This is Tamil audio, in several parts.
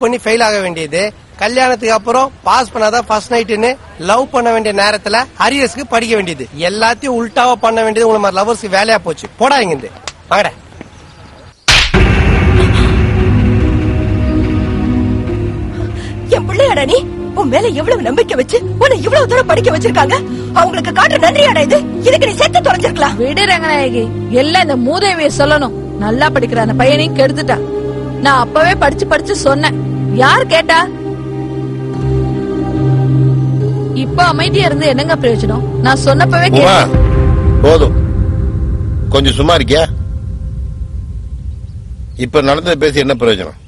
பண்ணி ஃபெயில் ஆக வேண்டியது, கல்யாணத்துக்கு அப்புறம் பாஸ் பண்ணாதான் ஃபர்ஸ்ட் நைட்னு லவ் பண்ண வேண்டிய நேரத்துல அரியர்ஸ்க்கு படிக்க வேண்டியது, எல்லாத்தையும் உல்டாவா பண்ண வேண்டியது உங்க மாதிரி லவர்ஸ்க்கு வேலையா போச்சு. போடா இங்க வாங்கடா. என் பிள்ளையாடா நீ? உன் மேல எவ்வளவு நம்பிக்கை வச்சு உன்னை இவ்வளவு தூரம் படிக்க வச்சிருக்காங்க. அவங்களுக்கு காட்டுற நன்றியாடா இது. இதுக்கு நீ செத்து தொலைஞ்சிருக்கலாம். விடு ரங்கநாயகி, எல்லாம் இந்த மூதேவிய சொல்லணும். நல்லா படிக்கிற அந்த பையனையும் கெடுத்துட்டா. நான் அப்பவே படிச்சு சொன்னேன். யார் கேட்டா? இப்ப அமைதியா இருந்து என்னங்க பிரயோஜனம்? நான் சொன்னப்பவே போதும். கொஞ்சம் சும்மா இருக்கியா? இப்ப நடந்தது பேசி என்ன பிரயோஜனம்?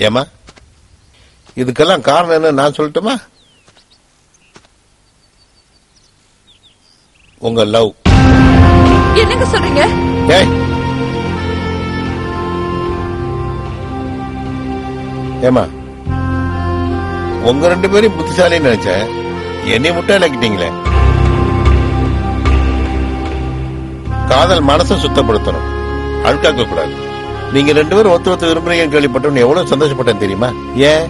ஏமா, இதுக்கெல்லாம் காரணம் என்ன நான் சொல்லட்டுமா? உங்க லவ். என்னங்க சொல்றீங்க? ஏமா, உங்க ரெண்டு பேரும் புத்திசாலின்னு நினைச்சேன், என்னை முட்டாளாக்கிட்டீங்களே. காதல் மனசை சுத்தப்படுத்தணும், அழுக்காக்க கூடாது. நீங்க ரெண்டு பேரும் ஒத்து விரும்புறீங்க கேள்விப்பட்டோன்னு எவ்வளவு சந்தோஷப்பட்டேன் தெரியுமா? ஏன்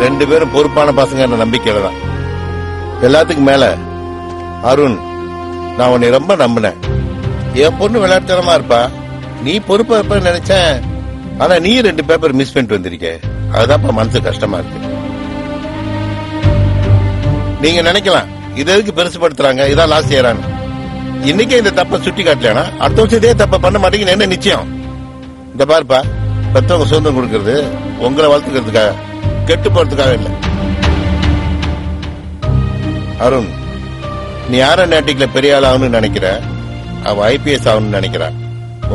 ரெண்டு பேரும் பொறுப்பான பசங்க நம்பிக்கையில தான். எல்லாத்துக்கும் மேல அருண், நான் உன்னை ரொம்ப நம்பினேன். என் பொண்ணு விளையாட்டுத்தனமா இருப்பா, நீ பொறுப்பா இருப்ப நினைச்சேன். ஆனா நீ 2 பேப்பர் மிஸ் பண்ணிட்டு வந்திருக்க. அதுதான் மனசு கஷ்டமா இருக்கு. நீங்க நினைக்கலாம் இது எதுக்கு பெருசுபடுத்துறாங்க, இதான் லாஸ்ட் இயரான்னு. இன்னைக்கே இந்த தப்ப சுட்டி காட்டலனா அடுத்த வருஷம் இதே தப்ப பண்ண மாட்டீங்கன்னு என்ன நிச்சயம்? இந்த பாருப்பா, பெற்றவங்க சுதந்திரம் கொடுக்கறது உங்களை வளர்த்துக்கிறதுக்காக, கெட்டு போறதுக்காக இல்ல. அருண், நீ யார நேட்டிக்ல பெரிய ஆள் ஆகணும்னு நினைக்கிற, அவ IPS ஆகணும்னு நினைக்கிறா.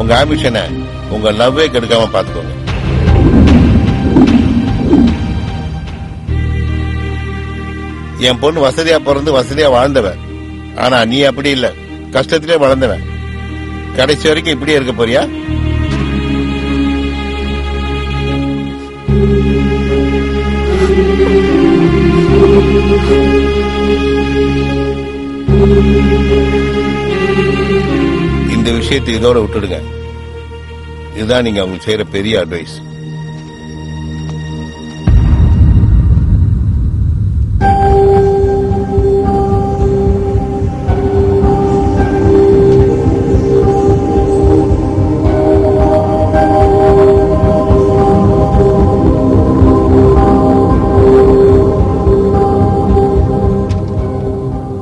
உங்க ஆம்பிஷனை உங்க லவ்வே கெடுக்காம பாத்துக்கோங்க. என் பொண்ணு வசதியா பிறந்து வசதியா வாழ்ந்தவன். ஆனா நீ அப்படி இல்ல, கஷ்டத்திலே வளர்ந்தவன். கடைசி வரைக்கும் இப்படியே இருக்க போறியா? இந்த விஷயத்தை இதோட விட்டுடுங்க. இதுதான் நீங்க அவங்களுக்கு செய்யற பெரிய அட்வைஸ்.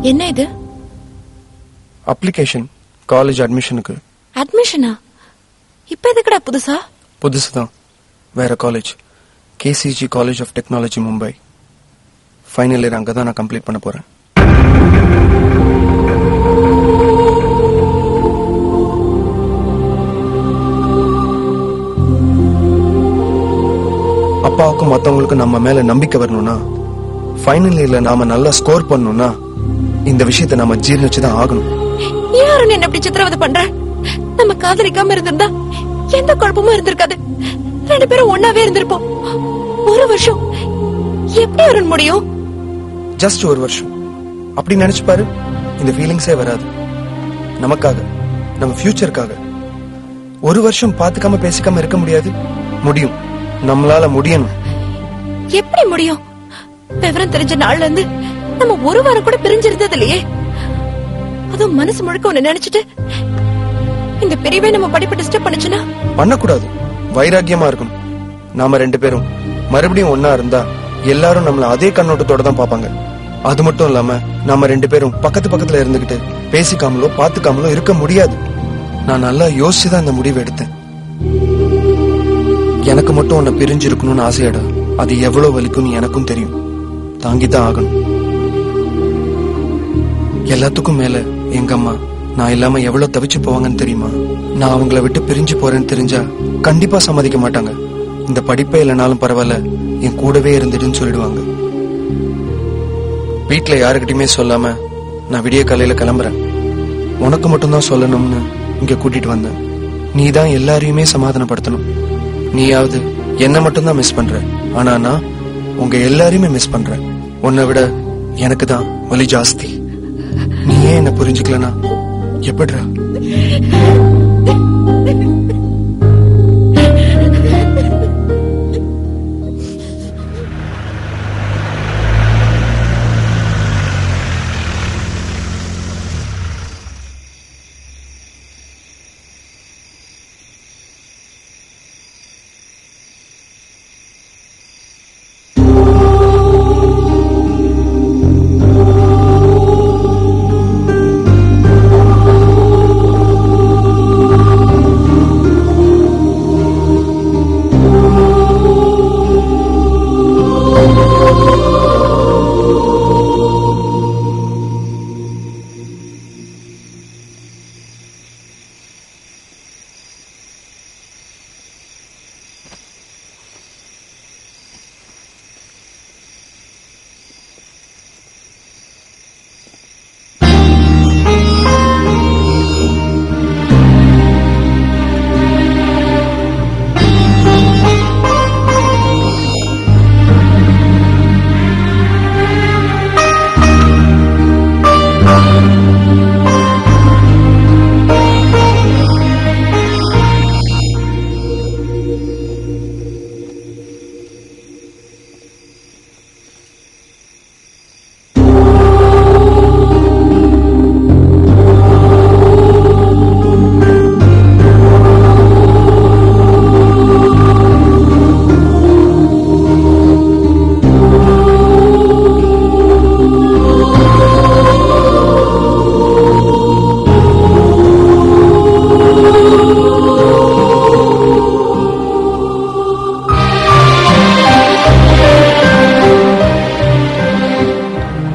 என்ன இது? அப்ளிகேஷன், காலேஜ் அட்மிஷனுக்கு. அட்மிஷனா? இப்ப எதுக்குடா புதுசா? புதுசுதான், வேற college. KCG college of technology, Mumbai. Final year அங்கதான் நான் கம்ப்ளீட் பண்ண போறேன். அப்பாவுக்கும் மத்தவங்களுக்கும் நம்ம மேல நம்பிக்கை வரணும்னா, ஃபைனல் இயர்ல நாம நல்லா ஸ்கோர் பண்ணணும்னா இந்த விஷயத்தை நாம ஜீர்ணிச்சுதான் ஆகணும். யாரும் என்ன இப்படி சித்திரவதை பண்ற? நம்ம காதலிக்காம இருந்திருந்தா எந்த குழப்பமும் இருந்திருக்காது. 2 பேரும் ஒன்னாவே இருந்திருப்போம். 1 வருஷம் எப்படி அருண் முடியும்? ஜஸ்ட் 1 வருஷம் அப்படி நினைச்சு பாரு, இந்த ஃபீலிங்ஸே வராது. நமக்காக, நம்ம ஃபியூச்சருக்காக 1 வருஷம் பாத்துக்காம பேசிக்காம இருக்க முடியாது. முடியும், நம்மளால முடியணும். எப்படி முடியும்? விவரம் தெரிஞ்ச நாள்ல இருந்து நம்ம 1 வாரம் கூட பிரிஞ்சிருந்தது இல்லையே. அதுவும் மனசு முழுக்க ஒன்னு நினைச்சிட்டு இந்த பிரிவே நம்ம படிப்பு டிஸ்டர்ப் பண்ணுச்சுன்னா? பண்ணக்கூடாது, வைராக்கியமா இருக்கணும். நாம 2 பேரும் மறுபடியும் ஒன்னா இருந்தா எல்லாரும் நம்மள அதே கண்ணோட்டத்தோட தான் பாப்பாங்க. அது மட்டும் இல்லாம நாம 2 பேரும் பக்கத்துல இருந்துகிட்டு பேசிக்காமலோ பாத்துக்காமலோ இருக்க முடியாது. நான் நல்லா யோசிச்சுதான் இந்த முடிவை எடுத்தேன். எனக்கு மட்டும் உன்னை பிரிஞ்சு இருக்கணும்னு ஆசையாடா. அது எவ்வளவு வலிக்கும்னு எனக்கும் தெரியும். தாங்கிதான் ஆகணும். எல்லாத்துக்கும் மேல எங்க அம்மா நான் இல்லாம எவ்வளவு தவிச்சு போவாங்கன்னு தெரியுமா? நான் அவங்கள விட்டு பிரிஞ்சு போறேன்னு தெரிஞ்சா கண்டிப்பா சம்மதிக்க மாட்டாங்க. இந்த படிப்பே இல்லைனாலும் பரவாயில்ல, என் கூடவே இருந்துடுன்னு சொல்லிடுவாங்க. வீட்டுல யாருக்கிட்டயுமே சொல்லாம நான் விடிய காலையில கிளம்புறேன். உனக்கு மட்டும்தான் சொல்லணும்னு இங்க கூட்டிட்டு வந்தேன். நீ தான் எல்லாரையுமே சமாதானப்படுத்தணும். நீயாவது என்ன மட்டும்தான் மிஸ் பண்ற, ஆனா நான் உங்க எல்லாரையுமே மிஸ் பண்றேன். உன்னை விட எனக்கு தான் வலி ஜாஸ்தி. நீ ஏன் என்ன புரிஞ்சுக்கலனா எப்படிடா?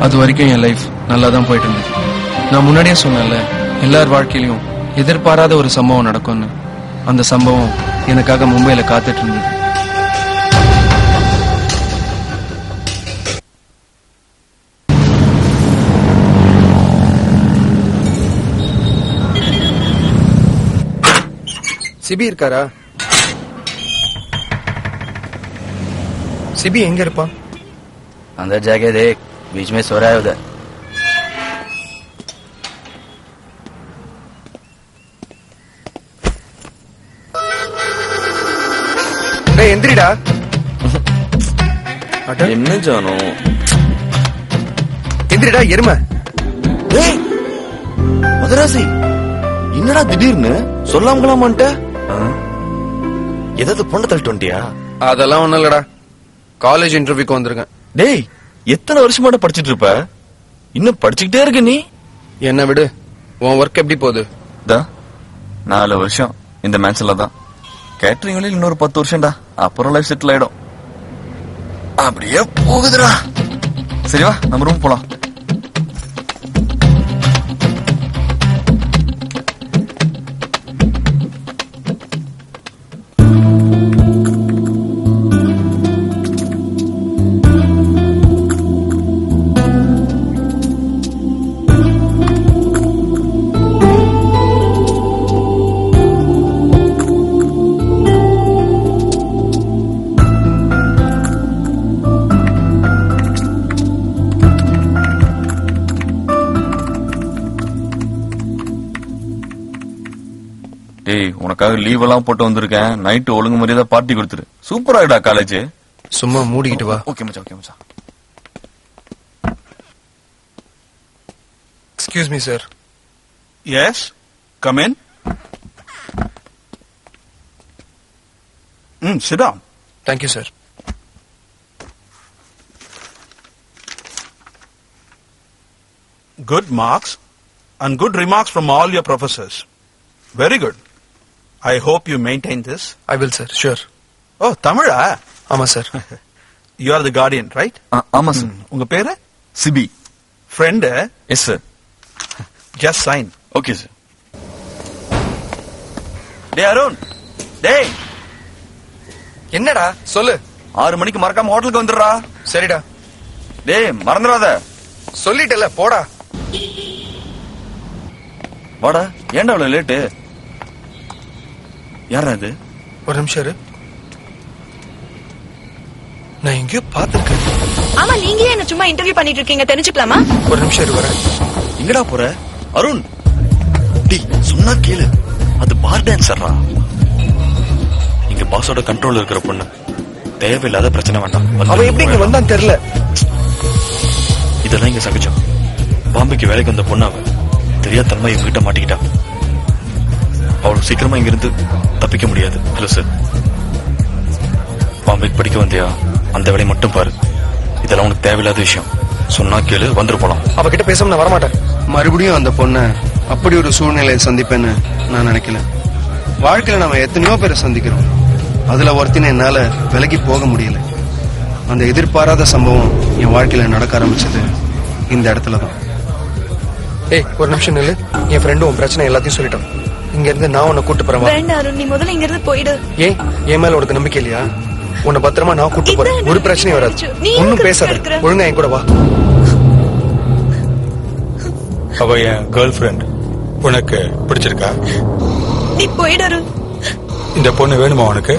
அது வரைக்கும் என் லைஃப் நல்லா தான் போயிட்டு இருந்தது. நான் முன்னாடியே சொன்னேன்ல, எல்லார் வாழ்க்கையிலும் எதிர்பாராத ஒரு சம்பவம் நடக்கும்னு. அந்த சம்பவம் எனக்காக மும்பையில காத்துட்டு இருந்தது. சிபி இருக்காரா? சிபி எங்க இருப்பான்? अंदर जाके देख, बीच में सो रहा है उधर. எந்திரிடா. என்ன ஜானோ? எந்திரிடா எருமை. மதராசி என்னடா திடீர்னு சொல்லாமலாமான்ட்ட? ஏதாவது பொண்ணை தள்ளிட்டு வந்துட்டியா? அதெல்லாம் ஒண்ணும் இல்லடா, காலேஜ் இன்டர்வியூக்கு வந்திருக்கேன். டேய், எத்தனை வருஷமாட படிச்சிட்டு இருப்ப? இன்னும் படிச்சுக்கிட்டே இருக்க நீ? என்ன விடு, உன் ஒர்க் எப்படி போகுது? 4 வருஷம் இந்த மேட்ச்ல தான். கேட்டரிங்ல இன்னொரு 10 வருஷம்டா, அப்புறம் லைஃப் செட்டில் ஆயிடும். அப்படியே போகுதுடா. சரி வா, நம்ம ரூம் போலாம். உனக்காக லீவ் எல்லாம் போட்டு வந்திருக்கேன். நைட்டு ஒழுங்கு மரியாதை பார்ட்டி கொடுத்துரு. சூப்பரா இருக்கா காலேஜ். சும்மா மூடிக்கிட்டு வா. ஓகே மச்சான், ஓகே மச்சான். Excuse me sir. Yes, come in. Sit down. Thank you sir. Good marks and good remarks from all your professors. Very good. I hope you maintain this. I will sir, sure. Oh, Tamila. ஆமா sir. You are the guardian, right? ஆமா சார். உங்க பேரு? Sibi. Friend? Yes sir. Just sign. Okay sir. டேய் அருண், டேய் என்னடா சொல்லு. 6 மணிக்கு மறக்காம ஹோட்டலுக்கு வந்துடுறா. சரிடா. டேய் மறந்துடாத. சொல்லிட்டல, போடா. வாடா, ஏன்டா அவ்வளவு லேட்டு? யாரா இது? ஒரு நிமிஷம் இரு, நான் எங்கேயோ பாத்துருக்கேன். ஆமா, நீங்க என்ன சும்மா இன்டர்வியூ பண்ணிட்டு இருக்கீங்க, தெரிஞ்சுக்கலாமா? ஒரு நிமிஷம் இரு, வரேன். எங்கடா போற அருண்? டேய் சொன்னா கேளு, அது பார் டான்சர்ரா. இங்க பாஸோட கண்ட்ரோல் இருக்கிற பொண்ணு. தேவையில்லாத பிரச்சனை வேண்டாம். அவ எப்படி இங்க வந்தான்னு தெரியல. இதெல்லாம் இங்க சகஜம். பாம்பேக்கு வேலைக்கு வந்த பொண்ணு அவ. தெரியாதனமா இவங்கிட்ட மாட்டிக்கிட்டா. அவளுக்கு சீக்கிரமா இங்க இருந்து தப்பிக்க முடியாது. ஹலோ சார், பாம்பேக்கு படிக்க வந்தியா? அந்த வேலையை மட்டும் பாரு. இதெல்லாம் உனக்கு தேவையில்லாத விஷயம். சொன்னா கேளு, வந்துரு போலாம். அவகிட்ட பேசாம நான் வரமாட்டேன். மறுபடியும் அந்த பொண்ண அப்படி ஒரு சூழ்நிலையை சந்திப்பேன்னு நான் நினைக்கல. வாழ்க்கையில நாம எத்தனையோ பேரை சந்திக்கிறோம். அதுல ஒருத்தின என்னால விலகி போக முடியல. அந்த எதிர்பாராத சம்பவம் என் வாழ்க்கையில நடக்க ஆரம்பிச்சது இந்த இடத்துலதான். ஏய், ஒரு நிமிஷம் நில்லு. என் ஃப்ரெண்டு உன் பிரச்சனை எல்லாத்தையும் சொல்லிட்டான். இங்க இருந்து நான் உன்னை கூட்டு போறேன். வேண்டாம் அருண், நீ முதல்ல இங்க இருந்து போயிடு. ஏன் என் மேல உனக்கு நம்பிக்கை இல்லையா? உன்னை பத்திரமா நான் கூட்டு போறேன். ஒரு பிரச்சனையும் வராது. ஒன்னும் பேசாத, ஒழுங்கா என் கூட வா. அவ என் கேர்ள் ஃப்ரெண்ட். உனக்கு பிடிச்சிருக்கா? நீ போயிடு அருண். இந்த பொண்ணு வேணுமா உனக்கு?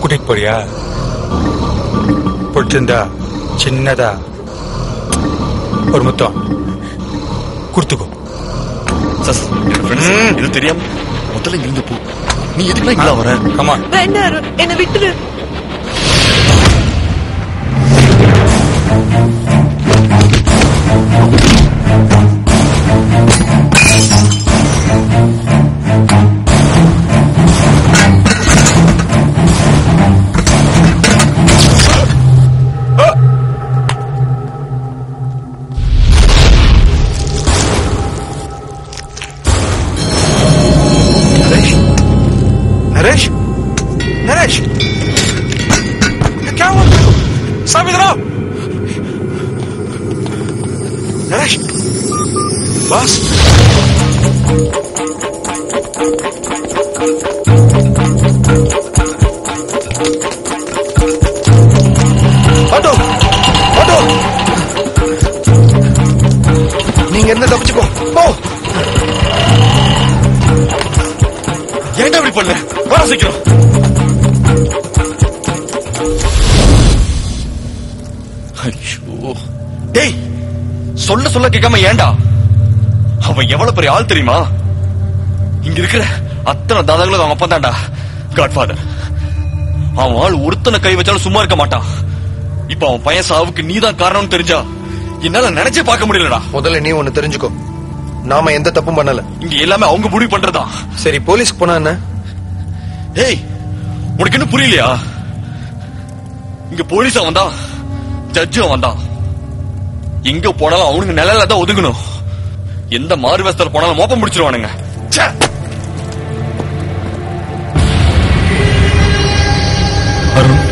கூட்டிட்டு போறியா? பிடிச்சிருந்தா சின்னதா ஒரு முத்தம் கொடுத்துக்கோ. இது தெரியாம முதல்ல இருந்து போ. நீ எதுக்குலாம் இங்க வர? கமா. வேண்டாம் அருண், என்ன விட்டுரு. नरेश, नरेश, क्या हुआ? साहब इधर आओ. Hey! Boss! ஆட்டோ ஆட்டோ நீங்க என்ன தப்பிச்சுக்கோ போ. ஏன்டா இப்படி பண்ண? வர சீக்கிரம். ஐயோ டேய், சொல்ல சொல்ல கேட்காம ஏன்டா? அவன் எவ்வளவு பெரிய ஆள் தெரியுமா? இங்க இருக்கிற அத்தனை தாதாங்களும் அவன் அப்பா தான்டா காட்ஃபாதர். அவன் ஆள் ஒருத்தனை கை வச்சாலும் சும்மா இருக்க மாட்டான். இப்ப அவன் பையன் சாவுக்கு நீதான் காரணம்னு தெரிஞ்சா என்னால நினைச்சே பார்க்க முடியலடா. முதல்ல நீ ஒண்ணு தெரிஞ்சுக்கோ, நாம எந்த தப்பும் பண்ணல. இங்க எல்லாமே அவங்க முடிவு பண்றதா. சரி, போலீஸ்க்கு போனா என்ன? ஏய், உனக்கு என்ன புரியலையா? இங்க போலீஸ் அவன் தான், ஜட்ஜு அவன் தான். எங்க போனாலும் அவனுக்கு நிலையில தான் ஒதுங்கணும். எந்த மாறு வேஸ்தல போனாலும் மோப்பம் முடிச்சிருவானுங்க. அருண்,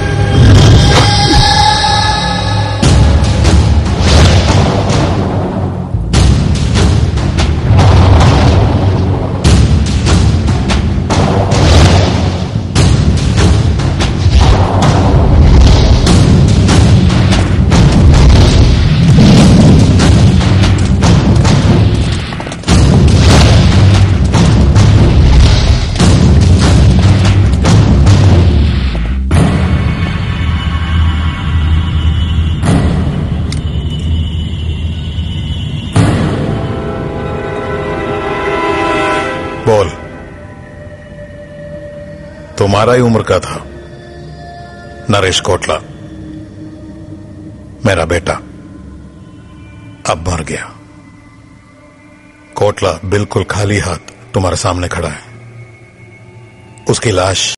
बोल। तुम्हारा ही उम्र का था नरेश कोटला, मेरा बेटा, अब मर गया। कोटला बिल्कुल खाली हाथ तुम्हारे सामने खड़ा है। उसकी लाश